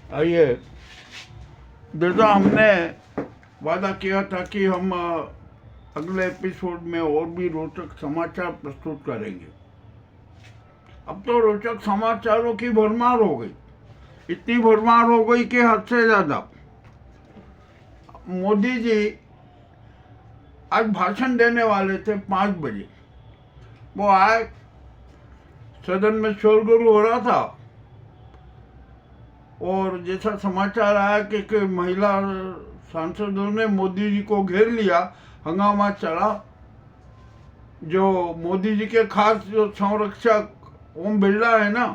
आइए, जैसा हमने वादा किया था कि हम अगले एपिसोड में और भी रोचक समाचार प्रस्तुत करेंगे। अब तो रोचक समाचारों की भरमार हो गई, इतनी भरमार हो गई कि हद से ज़्यादा। मोदी जी आज भाषण देने वाले थे 5 बजे। वो आए, सदन में शोरगुल हो रहा था और जैसा समाचार आया कि महिला सांसदों ने मोदी जी को घेर लिया, हंगामा चला। जो मोदी जी के खास जो संरक्षक ओम बिरला है ना,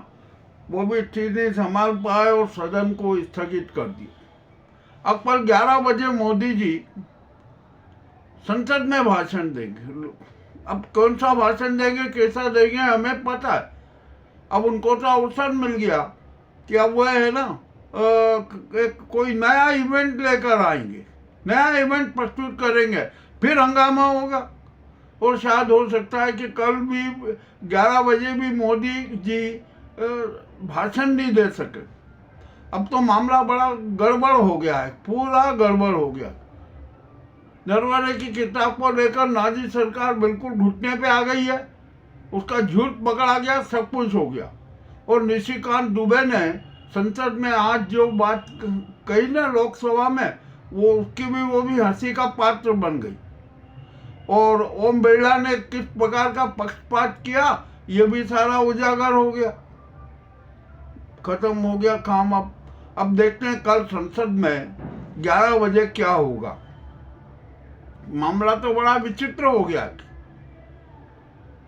वो भी ठीक नहीं संभाल पाए और सदन को स्थगित कर दिया। अब कल 11 बजे मोदी जी संसद में भाषण देंगे। अब कौन सा भाषण देंगे, कैसा देंगे, हमें पता है। अब उनको तो अवसर मिल गया कि अब वह है ना कोई नया इवेंट लेकर आएंगे, नया इवेंट प्रस्तुत करेंगे, फिर हंगामा होगा। और शायद हो सकता है कि कल भी 11 बजे भी मोदी जी भाषण नहीं दे सके। अब तो मामला बड़ा गड़बड़ हो गया है, पूरा गड़बड़ हो गया। नरवणे की किताब को लेकर नाजी सरकार बिल्कुल घुटने पे आ गई है, उसका झूठ पकड़ा गया, सब कुछ हो गया। और निशिकांत दुबे ने संसद में आज जो बात कही ना लोकसभा में, वो भी हंसी का पात्र बन गई। और ओम बिरला ने किस प्रकार का पक्षपात किया, ये भी सारा उजागर हो गया, खत्म हो गया काम। अब देखते हैं कल संसद में 11 बजे क्या होगा। मामला तो बड़ा विचित्र हो गया।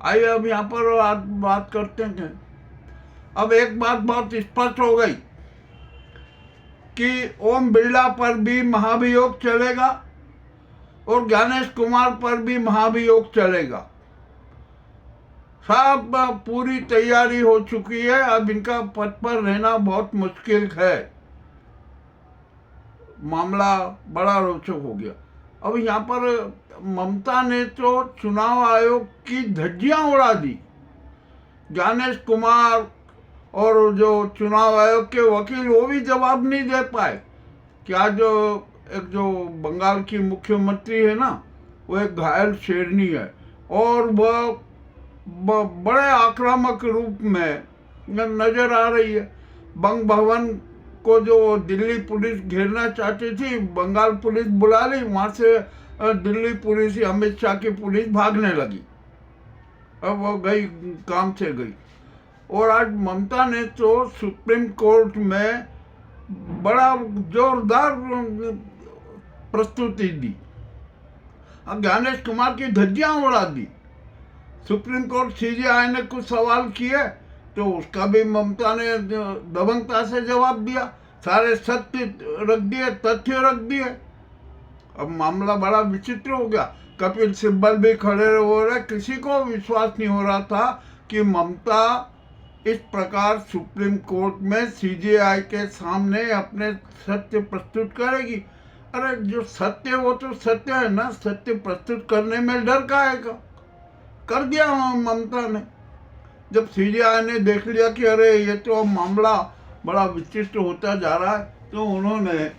आइए अब यहाँ पर बात करते हैं। अब एक बात बहुत स्पष्ट हो गई कि ओम बिरला पर भी महाभियोग चलेगा और ज्ञानेश कुमार पर भी महाभियोग चलेगा। सब पूरी तैयारी हो चुकी है, अब इनका पद पर रहना बहुत मुश्किल है। मामला बड़ा रोचक हो गया। अब यहाँ पर ममता ने तो चुनाव आयोग की धज्जियां उड़ा दी। ज्ञानेश कुमार और जो चुनाव आयोग के वकील, वो भी जवाब नहीं दे पाए कि आज जो बंगाल की मुख्यमंत्री है ना, वो एक घायल शेरनी है और वह बड़े आक्रामक रूप में नजर आ रही है। बंग भवन को जो दिल्ली पुलिस घेरना चाहती थी, बंगाल पुलिस बुला ली, वहां से दिल्ली पुलिस, अमित शाह की पुलिस भागने लगी। अब वो गई, काम से गई। और आज ममता ने तो सुप्रीम कोर्ट में बड़ा जोरदार प्रस्तुति दी। अब ज्ञानेश कुमार की धज्जियां उड़ा दी। सुप्रीम कोर्ट सीजेआई ने कुछ सवाल किए तो उसका भी ममता ने दबंगता से जवाब दिया, सारे सत्य रख दिए, तथ्य रख दिए। अब मामला बड़ा विचित्र हो गया। कपिल सिब्बल भी खड़े हो रहे, किसी को विश्वास नहीं हो रहा था कि ममता इस प्रकार सुप्रीम कोर्ट में सीजेआई के सामने अपने सत्य प्रस्तुत करेगी। अरे जो सत्य वो तो सत्य है ना, सत्य प्रस्तुत करने में डर का है का? कर दिया ममता ने। जब सीजेआई ने देख लिया कि अरे ये तो मामला बड़ा विचित्र होता जा रहा है, तो उन्होंने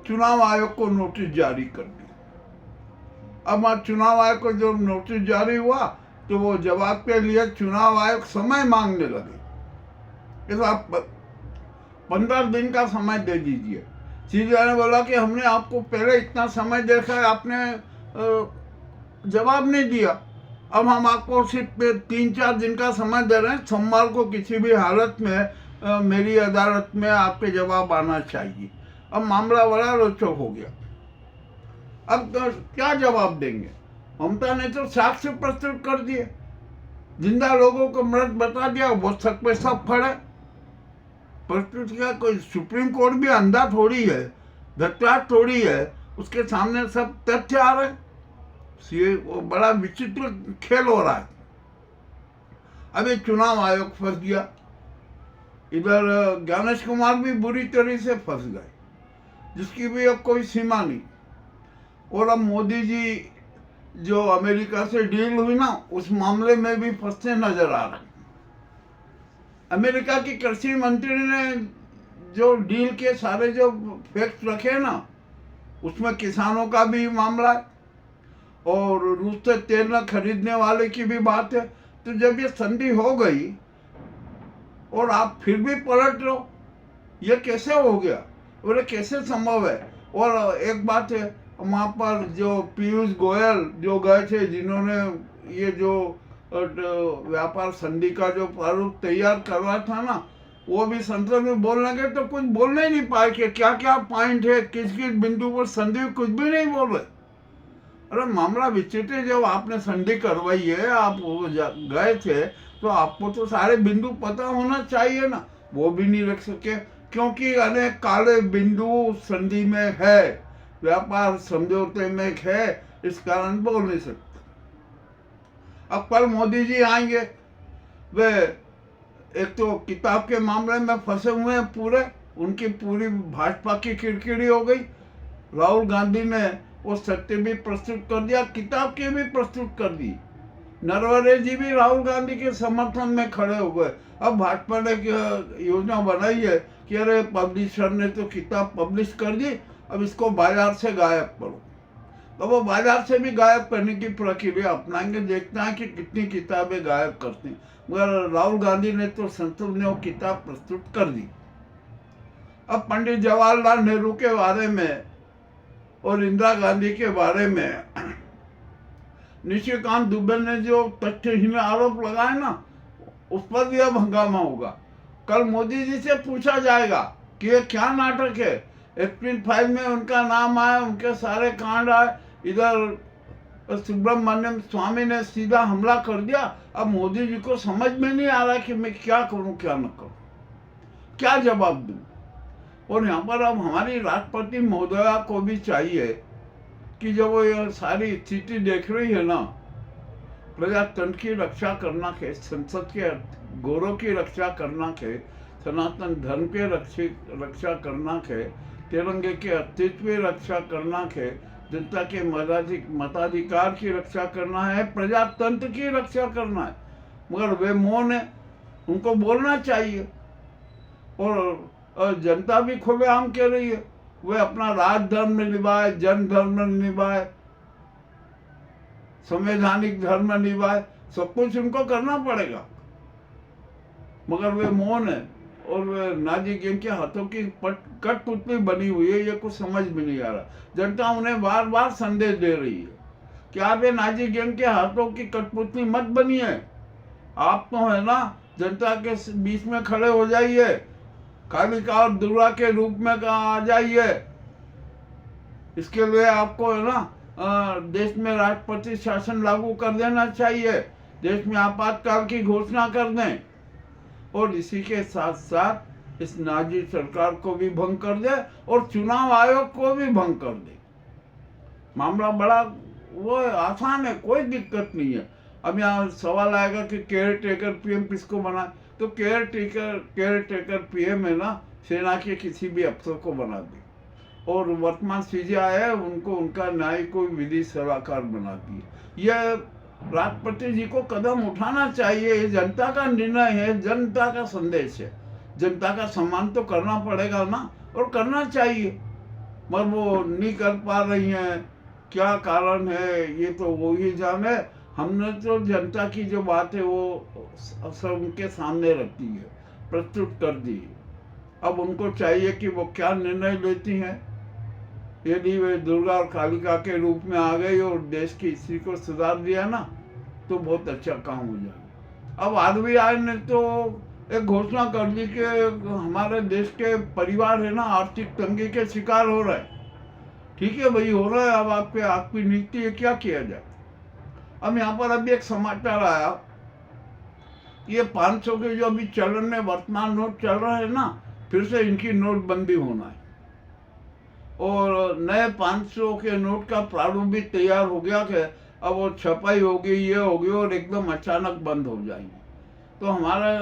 चुनाव आयोग को नोटिस जारी कर दिया। अब चुनाव आयोग को जो नोटिस जारी हुआ तो वो जवाब के लिए चुनाव आयोग समय मांगने लगे। इस आप 15 दिन का समय दे दीजिए। सीजेआई ने बोला कि हमने आपको पहले इतना समय देखा है, आपने जवाब नहीं दिया, अब हम आपको सिर्फ 3-4 दिन का समय दे रहे हैं। सोमवार को किसी भी हालत में मेरी अदालत में आपके जवाब आना चाहिए। अब मामला बड़ा रोचक हो गया। अब तो क्या जवाब देंगे? ममता ने तो साक्ष्य प्रस्तुत कर दिए, जिंदा लोगों को मृत बता दिया, वो सब पे सब खड़े प्रस्तुत किया। कोई सुप्रीम कोर्ट भी अंधा थोड़ी है, धत्ता थोड़ी है, उसके सामने सब तथ्य आ रहे। ये वो बड़ा विचित्र खेल हो रहा है। अभी चुनाव आयोग फंस गया, इधर ज्ञानेश कुमार भी बुरी तरह से फंस गए, जिसकी भी अब कोई सीमा नहीं। और अब मोदी जी जो अमेरिका से डील हुई ना, उस मामले में भी फंसते नजर आ रहे हैं। अमेरिका की कृषि मंत्री ने जो डील के सारे जो फैक्ट रखे ना, उसमें किसानों का भी मामला है और रूस से तेल न खरीदने वाले की भी बात है। तो जब ये संधि हो गई और आप फिर भी पलट रहो, ये कैसे हो गया और ये कैसे संभव है? और एक बात है, वहाँ पर जो पीयूष गोयल जो गए थे, जिन्होंने ये जो व्यापार संधि का जो प्रारूप तैयार करवा था ना, वो भी संसद में बोलने गए तो कुछ बोलने ही नहीं पाए कि क्या क्या पॉइंट है, किस किस बिंदु पर संधि, कुछ भी नहीं बोल रहे। अरे मामला विचित्र है, जब आपने संधि करवाई है, आप गए थे तो आपको तो सारे बिंदु पता होना चाहिए ना, वो भी नहीं रख सके क्योंकि अनेक काले बिंदु संधि में है, व्यापार समझौते में है, इस कारण बोल नहीं सकते। अब कल मोदी जी आएंगे, वे एक तो किताब के मामले में फंसे हुए हैं पूरे, उनकी पूरी भाजपा की किरकिरी हो गई। राहुल गांधी ने वो सत्य भी प्रस्तुत कर दिया, किताब की भी प्रस्तुत कर दी। नरवरे जी भी राहुल गांधी के समर्थन में खड़े हो गए। अब भाजपा ने योजना बनाई है कि अरे पब्लिशर ने तो किताब पब्लिश कर दी, अब इसको बाजार से गायब करो। तो वो बाजार से भी गायब करने की प्रक्रिया अपनाएंगे, देखते हैं कि कितनी किताबें गायब करते हैं। मगर राहुल गांधी ने तो संसद में वो किताब प्रस्तुत कर दी। अब पंडित जवाहरलाल नेहरू के बारे में और इंदिरा गांधी के बारे में निशिकांत दुबे ने जो तथ्यहीन आरोप लगाए ना, उस पर भी अब हंगामा होगा। कल मोदी जी से पूछा जाएगा कि ये क्या नाटक है, एप्रिल 5 में उनका नाम आया, उनके सारे कांड आए, इधर सुब्रमण्यम स्वामी ने सीधा हमला कर दिया। अब मोदी जी को समझ में नहीं आ रहा कि मैं क्या करूं क्या न करूं, क्या जवाब दूं। और यहाँ पर अब हमारी राष्ट्रपति महोदया को भी चाहिए कि जब वो ये सारी स्थिति देख रही है ना, प्रजातंत्र की रक्षा करना के, संसद के गौरव की रक्षा करना के, सनातन धर्म के रक्षा करना के, तिरंगे के अस्तित्व की रक्षा करना के, जनता के मताधिकार की रक्षा करना है, प्रजातंत्र की रक्षा करना है, मगर वे मौन है, उनको बोलना चाहिए। और जनता भी खुलेआम कह रही है, वे अपना राज धर्म में निभाए, जन धर्म में निभाए, संवैधानिक धर्म में निभाए, सब कुछ उनको करना पड़ेगा, मगर वे मौन है। और वे नाजी गैंग के हाथों की कठपुतली बनी हुई है, ये कुछ समझ में नहीं आ रहा। जनता उन्हें बार बार संदेश दे रही है कि आप ये नाजी गैंग के हाथों की कठपुतली मत बनिए, आप तो है ना जनता के बीच में खड़े हो जाइए, कालिका और दुर्गा के रूप में आ जाइए। इसके लिए आपको है ना देश में राष्ट्रपति शासन लागू कर देना चाहिए, देश में आपातकाल की घोषणा कर दें और इसी के साथ साथ इस नाजी सरकार को भी भंग कर दे और चुनाव आयोग को भी भंग कर दे। मामला बड़ा वो आसान है, कोई दिक्कत नहीं है। अब यहाँ सवाल आएगा कि केयर टेकर पीएम किसको बनाए, तो केयर टेकर पीएम है ना, सेना के किसी भी अफसर को बना दे और वर्तमान सीजीआई है उनको उनका न्यायिक विधि सलाहकार बना दिए। यह राष्ट्रपति जी को कदम उठाना चाहिए, ये जनता का निर्णय है, जनता का संदेश है, जनता का सम्मान तो करना पड़ेगा ना, और करना चाहिए, मगर वो नहीं कर पा रही हैं। क्या कारण है ये तो वो ही जाने। हमने तो जनता की जो बात है वो सब उनके सामने रखी है, प्रस्तुत कर दी। अब उनको चाहिए कि वो क्या निर्णय लेती हैं। यदि वे दुर्गा और कालिका के रूप में आ गई और देश की स्थिति को सुधार दिया ना, तो बहुत अच्छा काम हो जाएगा। अब आरबीआई ने तो एक घोषणा कर दी कि हमारे देश के परिवार है ना आर्थिक तंगी के शिकार हो रहे हैं। ठीक है भाई, हो रहा है, अब आपकी नीति है, क्या किया जाए। अब यहाँ पर अभी एक समाचार आया, ये 500 के जो अभी चलन में वर्तमान नोट चल रहे हैं ना, फिर से इनकी नोटबंदी होना है और नए 500 के नोट का प्रारूप भी तैयार हो गया कि अब वो छपाई होगी, ये होगी और एकदम अचानक बंद हो जाएंगे। तो हमारा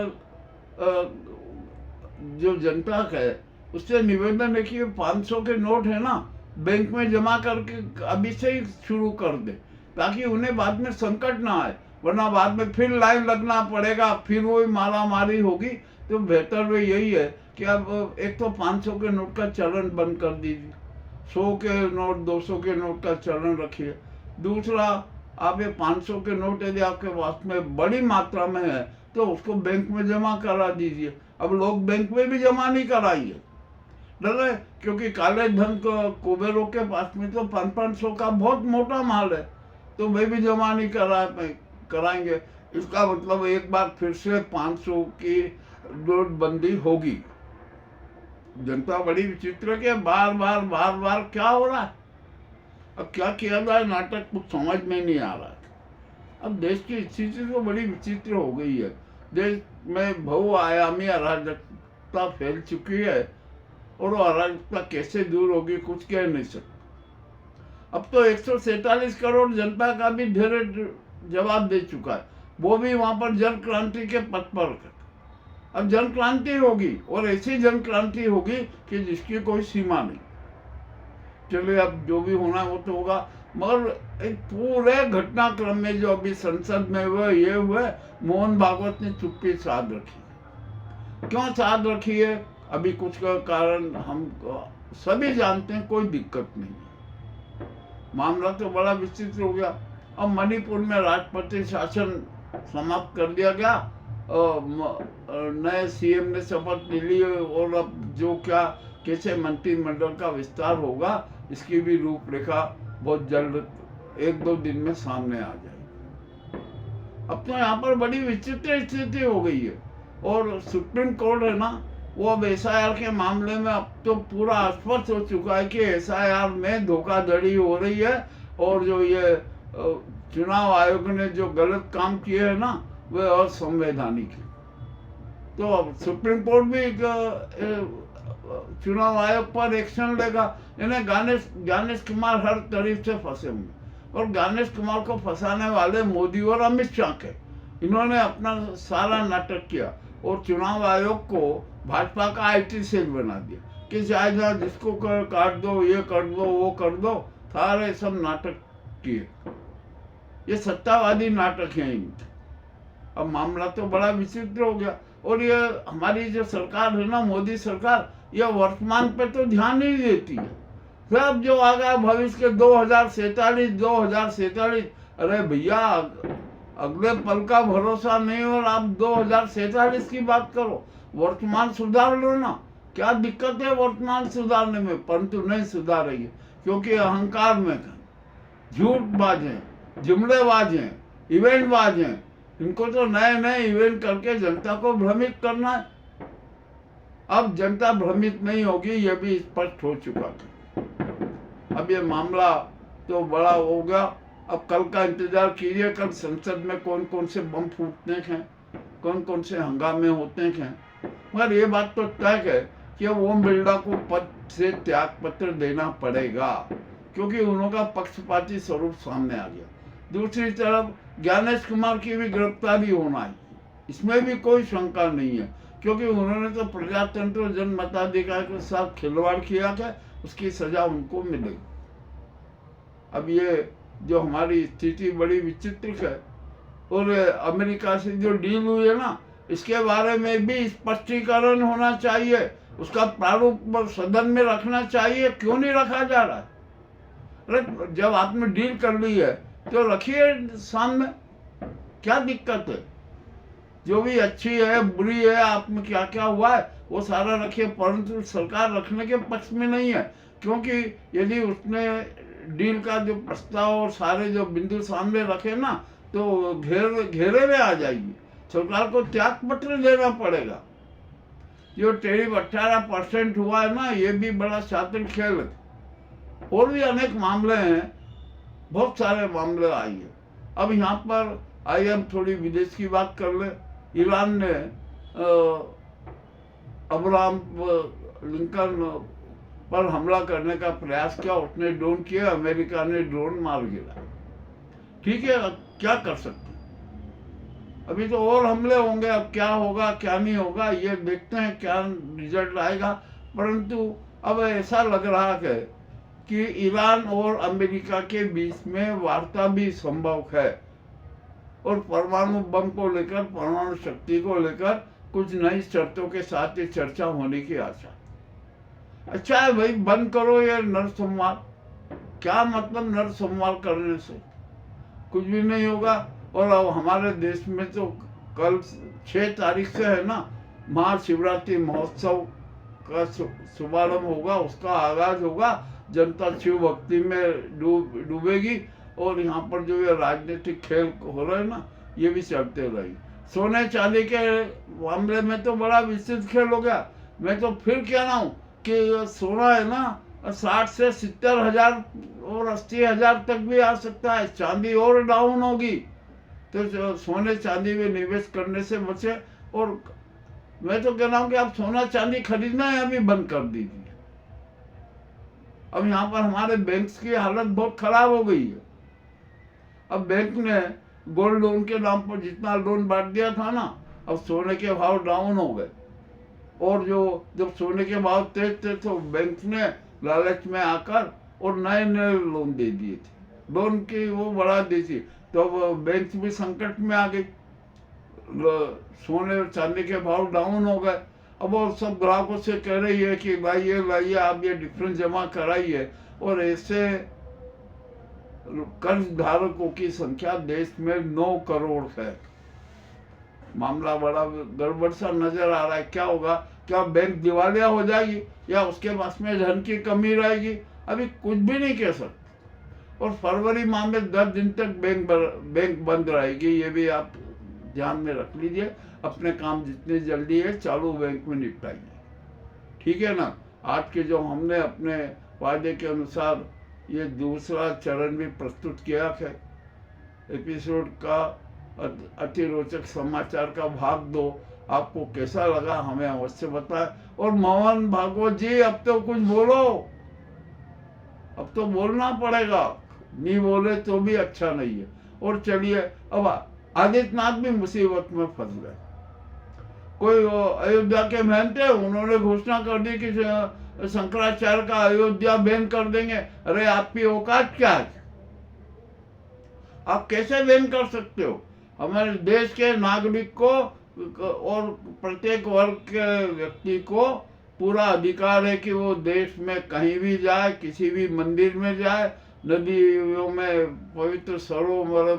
जो जनता है उससे निवेदन है कि 500 के नोट है ना, बैंक में जमा करके अभी से ही शुरू कर दे, ताकि उन्हें बाद में संकट ना आए। वरना बाद में फिर लाइन लगना पड़ेगा, फिर वही मारा मारी होगी। तो बेहतर वे यही है कि अब एक तो 500 के नोट का चलन बंद कर दीजिए, 100 के नोट 200 के नोट का चलन रखिए। दूसरा, आप ये 500 के नोट यदि आपके पास में बड़ी मात्रा में है तो उसको बैंक में जमा करा दीजिए। अब लोग बैंक में भी जमा नहीं कराइए, डर है, क्योंकि काले धन को कुबेरों के पास में तो 500 का बहुत मोटा माल है, तो वे भी जमा नहीं कराएंगे। इसका मतलब एक बार फिर से 500 की नोटबंदी होगी। जनता बड़ी विचित्र के बार बार क्या हो रहा है, अब क्या किया जाए, नाटक कुछ समझ में नहीं आ रहा है। अब देश की स्थिति तो बड़ी विचित्र हो गई है। देश में बहुआयामी अराजकता फैल चुकी है और अराजकता कैसे दूर होगी कुछ कह नहीं सकते। अब तो 147 करोड़ जनता का भी धैर्य जवाब दे चुका है, वो भी वहां पर जन क्रांति के पथ पर। अब जन क्रांति होगी और ऐसी जन क्रांति होगी कि जिसकी कोई सीमा नहीं। चलिए, अब जो भी होना है वो तो होगा, मगर एक पूरे घटनाक्रम में जो अभी संसद में हुए मोहन भागवत ने चुप्पी साध रखी। क्यों साध रखी है, अभी कुछ का कारण हम सभी जानते हैं, कोई दिक्कत नहीं है। मामला तो बड़ा विचित्र हो गया। अब मणिपुर में राष्ट्रपति शासन समाप्त कर दिया गया, नए सीएम ने शपथ ले ली और अब जो क्या कैसे मंत्रिमंडल का विस्तार होगा इसकी भी रूपरेखा बहुत जल्द 1-2 दिन में सामने आ जाएगी। अब तो यहाँ पर बड़ी विचित्र स्थिति हो गई है और सुप्रीम कोर्ट है ना, वो अब एसआईआर के मामले में अब तो पूरा स्पष्ट हो चुका है कि एसआईआर में धोखाधड़ी हो रही है और जो ये चुनाव आयोग ने जो गलत काम किए हैं ना वे असंवैधानिक है। तो अब सुप्रीम कोर्ट भी चुनाव आयोग पर एक्शन लेगा। इन्हें ज्ञानेश कुमार हर तरीफ से फंसे हुए और ज्ञानेश कुमार को फंसाने वाले मोदी और अमित शाह के, इन्होंने अपना सारा नाटक किया और चुनाव आयोग को भाजपा का आईटी सेल बना दिया कि चाहे जहाँ जिसको काट दो, ये कर दो, वो कर दो, सारे सब नाटक किए। ये सत्तावादी नाटक है इनके। अब मामला तो बड़ा विचित्र हो गया और ये हमारी जो सरकार है ना, मोदी सरकार, यह वर्तमान पे तो ध्यान नहीं देती है। सब जो आ गया भविष्य के 2047, अरे भैया अगले पल का भरोसा नहीं और आप 2047 की बात करो, वर्तमान सुधार लो ना। क्या दिक्कत है वर्तमान सुधारने में, परंतु नहीं सुधार रही है क्योंकि अहंकार में झूठबाज हैं, जुमलेबाज हैं, इवेंटबाज हैं। इनको तो नए इवेंट करके जनता को भ्रमित करना है। अब जनता भ्रमित नहीं होगी, यह भी स्पष्ट हो चुका था। अब ये मामला तो बड़ा हो गया। अब कल का इंतजार कीजिए, कल संसद में कौन कौन से बम फूटते हैं, कौन कौन से हंगामे होते हैं। मगर ये बात तो तय है कि ओम बिरला को पद से त्याग पत्र देना पड़ेगा क्योंकि उनका पक्षपाती स्वरूप सामने आ गया। दूसरी तरफ ज्ञानेश कुमार की भी गिरफ्तारी होना है, इसमें भी कोई शंका नहीं है क्योंकि उन्होंने तो प्रजातंत्र जन मताधिकार के साथ खिलवाड़ किया था, उसकी सजा उनको मिलेगी। अब ये जो हमारी स्थिति बड़ी विचित्र है और अमेरिका से जो डील हुई है ना, इसके बारे में भी स्पष्टीकरण होना चाहिए, उसका प्रारूप सदन में रखना चाहिए। क्यों नहीं रखा जा रहा है? अरे जब आपने डील कर ली है तो रखिए सामने, क्या दिक्कत है? जो भी अच्छी है बुरी है, आप में क्या क्या हुआ है वो सारा रखिए, परंतु सरकार रखने के पक्ष में नहीं है क्योंकि यदि उसने डील का जो प्रस्ताव और सारे जो बिंदु सामने रखे ना तो घेरे में आ जाएगी। सरकार को त्याग पत्र देना पड़ेगा। जो टैरिफ 18% हुआ है ना, ये भी बड़ा शातिर खेल है। और भी अनेक मामले हैं, बहुत सारे मामले आए हैं। अब यहाँ पर आइए हम थोड़ी विदेश की बात कर ले। ईरान ने अब्राहम लिंकन पर हमला करने का प्रयास किया, उसने ड्रोन किया, अमेरिका ने ड्रोन मार गिरा। ठीक है, क्या कर सकते हैं? अभी तो और हमले होंगे, अब क्या होगा क्या नहीं होगा ये देखते हैं, क्या रिजल्ट आएगा। परंतु अब ऐसा लग रहा है कि ईरान और अमेरिका के बीच में वार्ता भी संभव है। और परमाणु बम को लेकर, परमाणु शक्ति को लेकर कुछ नई शर्तों के साथ ये चर्चा होने की आशा। अच्छा है भाई, बंद करो ये नरसंहार। क्या मतलब नरसंहार करने से? कुछ भी नहीं होगा। और अब हमारे देश में तो कल 6 तारीख से है ना, महाशिवरात्रि महोत्सव का शुभारंभ होगा, उसका आगाज होगा। जनता शिव भक्ति में डूबेगी और यहाँ पर जो ये राजनीतिक खेल हो रहे हैं ना, ये भी चलते रहेंगे। सोने चांदी के मामले में तो बड़ा विस्तृत खेल हो गया। मैं तो फिर कह रहा हूँ कि सोना है ना 60 से 70 हजार और 80 हजार तक भी आ सकता है। चांदी और डाउन होगी, तो सोने चांदी में निवेश करने से बचे। और मैं तो कह रहा हूँ कि आप सोना चांदी खरीदना है अभी बंद कर दीजिए। अब यहाँ पर हमारे बैंक्स की हालत बहुत खराब हो गई है। अब बैंक ने गोल्ड लोन के नाम पर जितना लोन बांट दिया था ना, अब सोने के भाव डाउन हो गए। और जब सोने के भाव तेज थे तो बैंक ने लालच में आकर और नए लोन दे दिए थे, लोन की वो बढ़ा दी थी। तो अब बैंक भी संकट में आ गई, सोने और चांदी के भाव डाउन हो गए। अब वो सब ग्राहकों से कह रही है कि भाई ये लाइए, आप ये डिफरेंस जमा कराइए। और ऐसे कर्ज धारकों की संख्या देश में 9 करोड़ है। मामला बड़ा गड़बड़ सा नजर आ रहा है। क्या होगा? क्या बैंक दिवालिया हो जाएगी या उसके पास में धन की कमी रहेगी? अभी कुछ भी नहीं कह सकते। और फरवरी माह में 10 दिन तक बैंक बंद रहेगी, ये भी आप ध्यान में रख लीजिए। अपने काम जितनी जल्दी है चालू बैंक में निपटाइए, ठीक है ना। आज के जो हमने अपने वायदे के अनुसार ये दूसरा चरण भी प्रस्तुत किया है, एपिसोड का अति रोचक समाचार का भाग 2 आपको कैसा लगा हमें अवश्य बताएं। और मोहन भागवत जी, अब तो कुछ बोलो, अब तो बोलना पड़ेगा, नहीं बोले तो भी अच्छा नहीं है। और चलिए, अब आदित्यनाथ भी मुसीबत में फंस गए। कोई अयोध्या के महंत थे, उन्होंने घोषणा कर दी कि शंकराचार्य का अयोध्या बैन कर देंगे। अरे आपकी औकात क्या है? आप कैसे बैन कर सकते हो? हमारे देश के नागरिक को और प्रत्येक वर्ग के व्यक्ति को पूरा अधिकार है कि वो देश में कहीं भी जाए, किसी भी मंदिर में जाए, नदियों में, पवित्र सरोवरों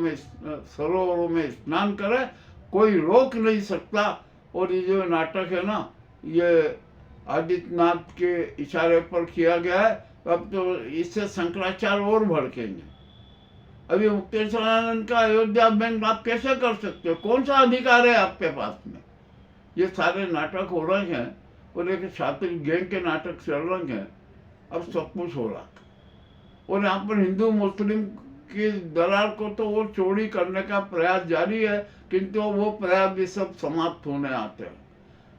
में स्नान करे, कोई रोक नहीं सकता। और ये जो नाटक है ना, ये आदित्यनाथ के इशारे पर किया गया है। अब तो इससे शंकराचार्य और भड़केंगे। अभी मुक्तेश्वरानंद का अयोध्या बैंक आप कैसे कर सकते हो? कौन सा अधिकार है आपके पास में? ये सारे नाटक हो रहे हैं और एक छात्र गैंग के नाटक चल रहे हैं। अब सब कुछ हो रहा है। और यहाँ पर हिंदू मुस्लिम की दरार को तो वो चौड़ी करने का प्रयास जारी है, किंतु वो प्रयास भी सब समाप्त होने आते हैं।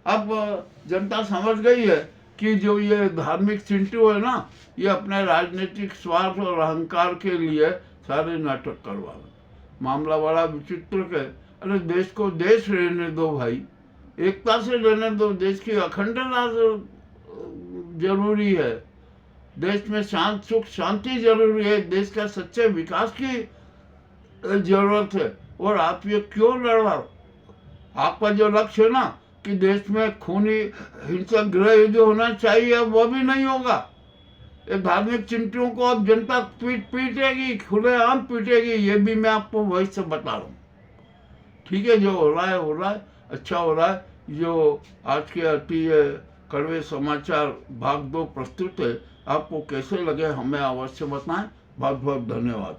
अब जनता समझ गई है कि जो ये धार्मिक चिंटू है ना, ये अपने राजनीतिक स्वार्थ और अहंकार के लिए सारे नाटक करवा रहे। मामला बड़ा विचित्र है। अरे देश को देश रहने दो भाई, एकता से रहने दो। देश की अखंडता जरूरी है, देश में शांति जरूरी है, देश का सच्चे विकास की जरूरत है। और आप ये क्यों लड़वा? आपका जो लक्ष्य है ना कि देश में खूनी हिंसक गृह युद्ध होना चाहिए, वो भी नहीं होगा। ये धार्मिक चिंटुओं को अब जनता पीटेगी, खुलेआम पीटेगी। ये भी मैं आपको वही से बता रहा हूँ, ठीक है। जो हो रहा है अच्छा हो रहा है। जो आज के अति कड़वे समाचार भाग 2 प्रस्तुत है, आपको कैसे लगे हमें अवश्य बताएं। बहुत बहुत धन्यवाद।